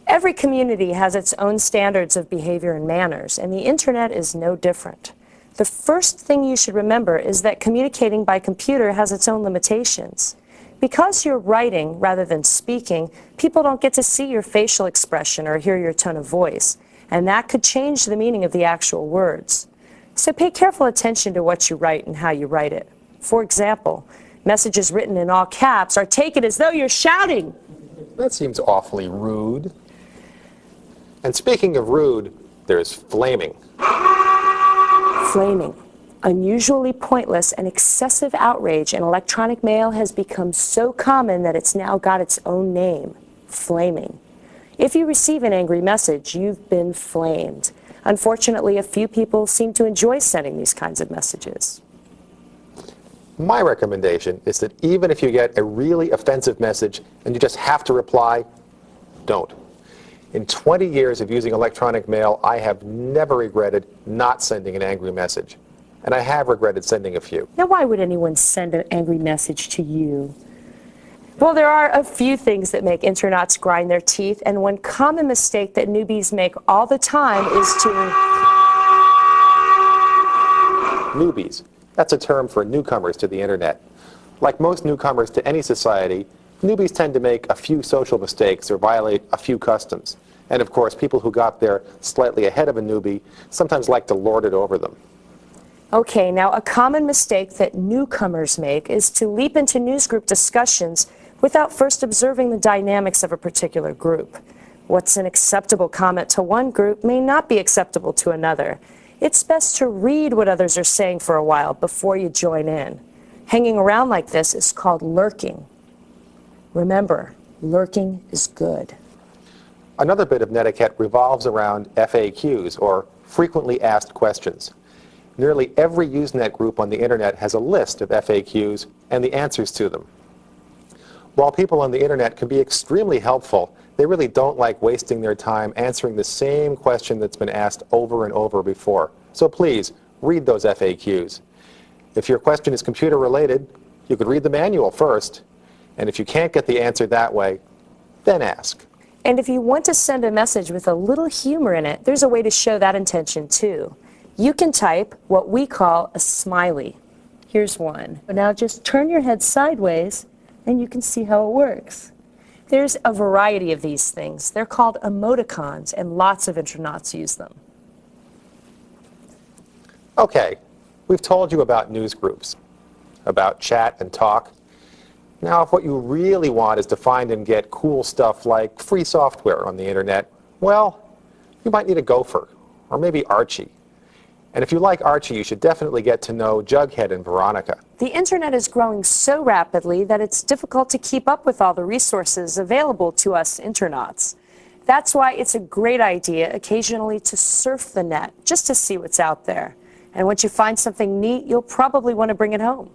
Every community has its own standards of behavior and manners, and the internet is no different. The first thing you should remember is that communicating by computer has its own limitations. Because you're writing rather than speaking, people don't get to see your facial expression or hear your tone of voice, and that could change the meaning of the actual words. So pay careful attention to what you write and how you write it. For example, messages written in all caps are taken as though you're shouting. That seems awfully rude. And speaking of rude, there's flaming. Flaming. Unusually pointless and excessive outrage in electronic mail has become so common that it's now got its own name, flaming. If you receive an angry message, you've been flamed. Unfortunately, a few people seem to enjoy sending these kinds of messages. My recommendation is that even if you get a really offensive message and you just have to reply, don't. In 20 years of using electronic mail, I have never regretted not sending an angry message. And I have regretted sending a few. Now, why would anyone send an angry message to you? Well, there are a few things that make internauts grind their teeth, and one common mistake that newbies make all the time is to... Newbies. That's a term for newcomers to the internet. Like most newcomers to any society, newbies tend to make a few social mistakes or violate a few customs. And of course, people who got there slightly ahead of a newbie sometimes like to lord it over them. Okay, now a common mistake that newcomers make is to leap into newsgroup discussions without first observing the dynamics of a particular group. What's an acceptable comment to one group may not be acceptable to another. It's best to read what others are saying for a while before you join in. Hanging around like this is called lurking. Remember, lurking is good. Another bit of netiquette revolves around FAQs, or frequently asked questions. Nearly every Usenet group on the internet has a list of FAQs and the answers to them. While people on the internet can be extremely helpful, they really don't like wasting their time answering the same question that's been asked over and over before. So please, read those FAQs. If your question is computer related, you could read the manual first, and if you can't get the answer that way, then ask. And if you want to send a message with a little humor in it, there's a way to show that intention too. You can type what we call a smiley. Here's one. Now just turn your head sideways and you can see how it works. There's a variety of these things. They're called emoticons, and lots of internauts use them. Okay, we've told you about news groups, about chat and talk. Now, if what you really want is to find and get cool stuff like free software on the internet, well, you might need a gopher, or maybe Archie. And if you like Archie, you should definitely get to know Jughead and Veronica. The internet is growing so rapidly that it's difficult to keep up with all the resources available to us internauts. That's why it's a great idea occasionally to surf the net, just to see what's out there. And once you find something neat, you'll probably want to bring it home.